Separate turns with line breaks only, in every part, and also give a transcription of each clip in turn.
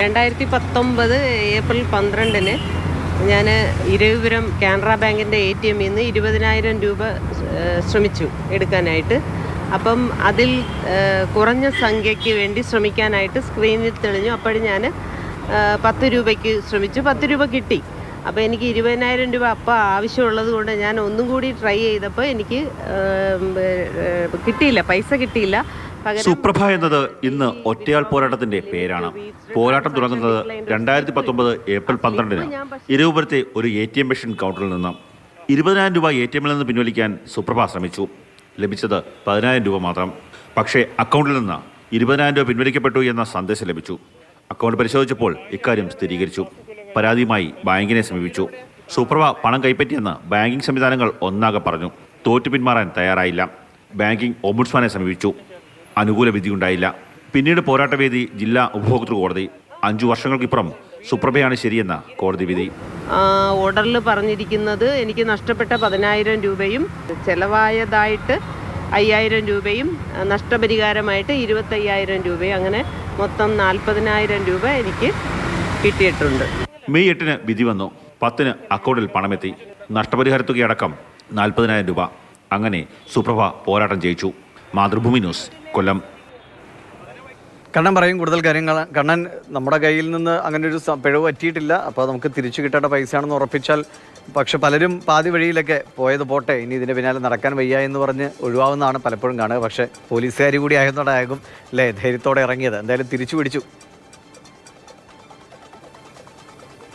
2019 April 12-ന് ഞാൻ ഇരവിപുരം കാനറ ബാങ്കിൻ്റെ ATM-ൽ നിന്ന് 20,000 രൂപ ശ്രമിച്ചു എടുക്കാനായിട്ട്. അപ്പം അതിൽ കുറഞ്ഞ സംഖ്യയ്ക്ക് വേണ്ടി ശ്രമിക്കാനായിട്ട് സ്ക്രീനിൽ തെളിഞ്ഞു. അപ്പോഴും ഞാൻ 10 രൂപയ്ക്ക് ശ്രമിച്ചു. 10 രൂപ കിട്ടി. അപ്പോൾ എനിക്ക് 20,000 രൂപ അപ്പോൾ ആവശ്യമുള്ളത് കൊണ്ട് ഞാൻ ഒന്നും കൂടി ട്രൈ ചെയ്തപ്പോൾ എനിക്ക് കിട്ടിയില്ല, പൈസ കിട്ടിയില്ല.
സുപ്രഭ എന്നത് ഇന്ന് ഒറ്റയാൾ പോരാട്ടത്തിന്റെ പേരാണ്. പോരാട്ടം തുടങ്ങുന്നത് 2019 ഏപ്രിൽ 12-ന് ഇരവിപുരത്തെ ഒരു ATM മെഷീൻ കൗണ്ടറിൽ നിന്ന് 20,000 രൂപ ATM-ൽ നിന്ന് പിൻവലിക്കാൻ സുപ്രഭ ശ്രമിച്ചു. ലഭിച്ചത് 10,000 രൂപ മാത്രം. പക്ഷേ അക്കൗണ്ടിൽ നിന്ന് 20,000 രൂപ പിൻവലിക്കപ്പെട്ടു എന്ന സന്ദേശം ലഭിച്ചു. അക്കൗണ്ട് പരിശോധിച്ചപ്പോൾ ഇക്കാര്യം സ്ഥിരീകരിച്ചു. പരാതിയുമായി ബാങ്കിനെ സമീപിച്ചു. സുപ്രഭ പണം കൈപ്പറ്റിയെന്ന് ബാങ്കിംഗ് സംവിധാനങ്ങൾ ഒന്നാകെ പറഞ്ഞു. തോറ്റു പിന്മാറാൻ തയ്യാറായില്ല. ബാങ്കിംഗ് ഓംബുഡ്സ്മാനെ സമീപിച്ചു. അനുകൂല വിധിയുണ്ടായില്ല. പിന്നീട് പോരാട്ടവേദി ജില്ലാ ഉപഭോക്തൃ കോടതി. 5 വർഷങ്ങൾക്കിപ്പുറം സുപ്രഭയാണ് ശരിയെന്ന കോടതി വിധി.
ഓർഡറിൽ പറഞ്ഞിരിക്കുന്നത് എനിക്ക് നഷ്ടപ്പെട്ട 10,000 രൂപയും ചെലവായതായിട്ട് 5,000 രൂപയും നഷ്ടപരിഹാരമായിട്ട് 25,000 രൂപയും, അങ്ങനെ മൊത്തം 40,000 രൂപ എനിക്ക് കിട്ടിയിട്ടുണ്ട്.
മെയ് 8-ന് വിധി വന്നു. 10-ന് അക്കൗണ്ടിൽ പണമെത്തി. നഷ്ടപരിഹാരത്തുകയടക്കം 40,000 രൂപ. അങ്ങനെ സുപ്രഭ പോരാട്ടം ജയിച്ചു. മാതൃഭൂമി ന്യൂസ്, കൊല്ലം.
കണ്ണൻ പറയും കൂടുതൽ കാര്യങ്ങൾ. കണ്ണൻ, നമ്മുടെ കയ്യിൽ നിന്ന് അങ്ങനെ ഒരു പിഴവ് പറ്റിയിട്ടില്ല, അപ്പോൾ നമുക്ക് തിരിച്ചു കിട്ടേണ്ട പൈസയാണെന്ന് ഉറപ്പിച്ചാൽ, പക്ഷെ പലരും പാതി വഴിയിലൊക്കെ പോയത് പോട്ടെ, ഇനി ഇതിൻ്റെ പിന്നാലെ നടക്കാൻ വയ്യ എന്ന് പറഞ്ഞ് ഒഴിവാവുന്നതാണ് പലപ്പോഴും കാണുക. പക്ഷേ പോലീസുകാർ കൂടി ആയതോടാകും അല്ലേ ധൈര്യത്തോടെ ഇറങ്ങിയത്. എന്തായാലും തിരിച്ചു പിടിച്ചു.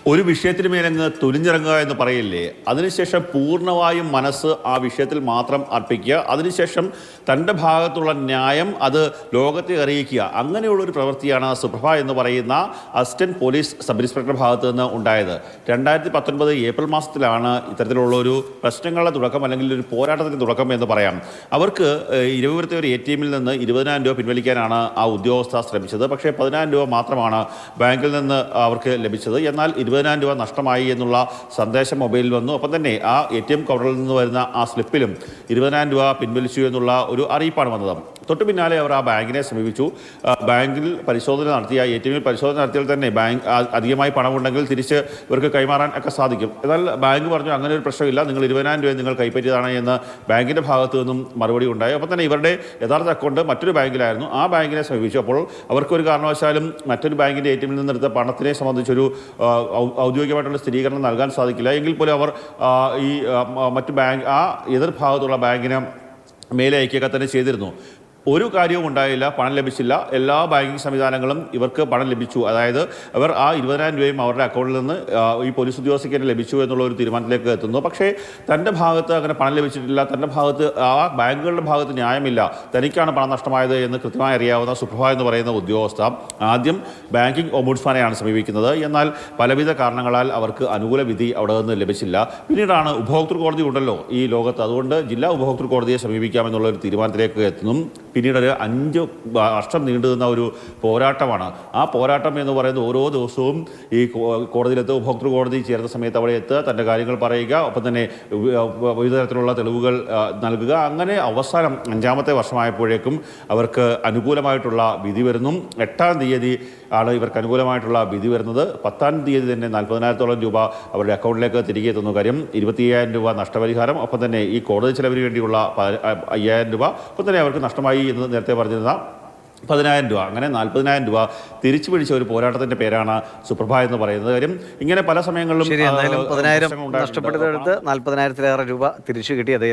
ഒരു വിഷയത്തിന് മേലങ്ങ് തുനിഞ്ഞിറങ്ങുക എന്ന് പറയില്ലേ, അതിനുശേഷം പൂർണ്ണമായും മനസ്സ് ആ വിഷയത്തിൽ മാത്രം അർപ്പിക്കുക. അതിനുശേഷം തൻ്റെ ഭാഗത്തുള്ള ന്യായം അത് ലോകത്തെ അറിയിക്കുക. അങ്ങനെയുള്ളൊരു പ്രവൃത്തിയാണ് സുപ്രഭ എന്ന് പറയുന്ന അസിസ്റ്റന്റ് പോലീസ് സബ് ഇൻസ്പെക്ടറുടെ ഭാഗത്ത് നിന്ന് ഉണ്ടായത്. 2019 ഏപ്രിൽ മാസത്തിലാണ് ഇത്തരത്തിലുള്ളൊരു പ്രശ്നങ്ങളുടെ തുടക്കം, അല്ലെങ്കിൽ ഒരു പോരാട്ടത്തിൻ്റെ തുടക്കം എന്ന് പറയാം. അവർക്ക് ഇരവിപുരത്തെ ഒരു ATM-ൽ നിന്ന് 20,000 രൂപ പിൻവലിക്കാനാണ് ആ ഉദ്യോഗസ്ഥ ശ്രമിച്ചത്. പക്ഷേ 10,000 രൂപ മാത്രമാണ് ബാങ്കിൽ നിന്ന് അവർക്ക് ലഭിച്ചത്. എന്നാൽ 20,000 രൂപ നഷ്ടമായി എന്നുള്ള സന്ദേശം മൊബൈലിൽ വന്നു. അപ്പം തന്നെ ആ ATM കൗണ്ടറിൽ നിന്ന് വരുന്ന ആ സ്ലിപ്പിലും 20,000 രൂപ പിൻവലിച്ചു എന്നുള്ള ഒരു അറിയിപ്പാണ് വന്നത്. തൊട്ടു പിന്നാലെ അവർ ആ ബാങ്കിനെ സമീപിച്ചു. ബാങ്കിൽ പരിശോധന നടത്തിയ ATM-ൽ പരിശോധന നടത്തിയാൽ തന്നെ ബാങ്ക് അധികമായി പണമുണ്ടെങ്കിൽ തിരിച്ച് ഇവർക്ക് കൈമാറാൻ ഒക്കെ സാധിക്കും. എന്നാൽ ബാങ്ക് പറഞ്ഞു അങ്ങനെ ഒരു പ്രശ്നമില്ല, നിങ്ങൾ 20,000 രൂപ നിങ്ങൾ കൈപ്പറ്റിയതാണ് എന്ന് ബാങ്കിൻ്റെ ഭാഗത്തു നിന്നും മറുപടി ഉണ്ടായി. അപ്പം തന്നെ ഇവരുടെ യഥാർത്ഥ അക്കൗണ്ട് മറ്റൊരു ബാങ്കിലായിരുന്നു. ആ ബാങ്കിനെ സമീപിച്ചു. അപ്പോൾ അവർക്കൊരു കാരണവശാലും മറ്റൊരു ബാങ്കിൻ്റെ ATM-ൽ നിന്നെടുത്ത പണത്തിനെ സംബന്ധിച്ചൊരു ഔദ്യോഗികമായിട്ടുള്ള സ്ഥിരീകരണം നൽകാൻ സാധിക്കില്ല. എങ്കിൽ പോലും അവർ ഈ മറ്റു ബാങ്ക് ആ എതിർ ഭാഗത്തുള്ള ബാങ്കിന് മേലെ അയക്കുക തന്നെ ചെയ്തിരുന്നു. ഒരു കാര്യവും ഉണ്ടായില്ല, പണം ലഭിച്ചില്ല. എല്ലാ ബാങ്കിങ് സംവിധാനങ്ങളും ഇവർക്ക് പണം ലഭിച്ചു. അതായത് അവർ ആ 20,000 രൂപയും അവരുടെ അക്കൗണ്ടിൽ നിന്ന് ഈ പോലീസ് ഉദ്യോഗസ്ഥയ്ക്ക് തന്നെ ലഭിച്ചു എന്നുള്ള ഒരു തീരുമാനത്തിലേക്ക് എത്തുന്നു. പക്ഷേ തൻ്റെ ഭാഗത്ത് അങ്ങനെ പണം ലഭിച്ചിട്ടില്ല, തൻ്റെ ഭാഗത്ത് ആ ബാങ്കുകളുടെ ഭാഗത്ത് ന്യായമില്ല, തനിക്കാണ് പണം നഷ്ടമായത് എന്ന് കൃത്യമായി അറിയാവുന്ന സുപ്രഭ എന്ന് പറയുന്ന ഉദ്യോഗസ്ഥ ആദ്യം ബാങ്കിങ് ഓംബുഡ്സ്മാനെയാണ് സമീപിക്കുന്നത്. എന്നാൽ പലവിധ കാരണങ്ങളാൽ അവർക്ക് അനുകൂല വിധി അവിടെ നിന്ന് ലഭിച്ചില്ല. പിന്നീടാണ് ഉപഭോക്തൃ കോടതി ഉണ്ടല്ലോ ഈ ലോകത്ത്, അതുകൊണ്ട് ജില്ലാ ഉപഭോക്തൃ കോടതിയെ സമീപിക്കാമെന്നുള്ള ഒരു തീരുമാനത്തിലേക്ക് എത്തുന്നു. പിന്നീട് ഒരു 5 വർഷം നീണ്ടുനിന്ന ഒരു പോരാട്ടമാണ്. ആ പോരാട്ടം എന്ന് പറയുന്നത് ഓരോ ദിവസവും ഈ കോടതിയിലെത്തുക, ഉപഭോക്തൃ കോടതി ചേർന്ന സമയത്ത് അവിടെ എത്തുക, തൻ്റെ കാര്യങ്ങൾ പറയുക, ഒപ്പം തന്നെ വിവിധ തരത്തിലുള്ള തെളിവുകൾ നൽകുക. അങ്ങനെ അവസാനം 5ാമത്തെ വർഷമായപ്പോഴേക്കും അവർക്ക് അനുകൂലമായിട്ടുള്ള വിധി വരുന്നു. 8-ാം തീയതി ആണ് ഇവർക്ക് അനുകൂലമായിട്ടുള്ള വിധി വരുന്നത്. 10-ാം തീയതി തന്നെ 40,000-ഓളം രൂപ അവരുടെ അക്കൗണ്ടിലേക്ക് തിരികെ എത്തുന്ന കാര്യം. 25,000 രൂപ നഷ്ടപരിഹാരം, ഒപ്പം തന്നെ ഈ കോടതി ചെലവിന് വേണ്ടിയുള്ള 5,000 രൂപ, ഒപ്പം തന്നെ അവർക്ക് നഷ്ടമായി എന്ന് നേരത്തെ പറഞ്ഞിരുന്ന 10,000 രൂപ. അങ്ങനെ 40,000 രൂപ തിരിച്ചു പിടിച്ച ഒരു പോരാട്ടത്തിന്റെ പേരാണ് സുപ്രഭ എന്ന് പറയുന്നത്. കാര്യം ഇങ്ങനെ പല സമയങ്ങളിലും
10,000 നഷ്ടപ്പെട്ടതെടുത്ത് 40,000-ലേറെ രൂപ തിരിച്ചു കിട്ടിയത്.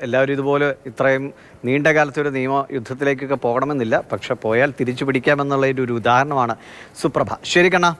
എല്ലാവരും ഇതുപോലെ ഇത്രയും നീണ്ട കാലത്തെ ഒരു നിയമ യുദ്ധത്തിലേക്കൊക്കെ പോകണമെന്നില്ല, പക്ഷെ പോയാൽ തിരിച്ചു പിടിക്കാമെന്നുള്ള ഒരു ഉദാഹരണമാണ് സുപ്രഭ. ശരി കണ്ണ.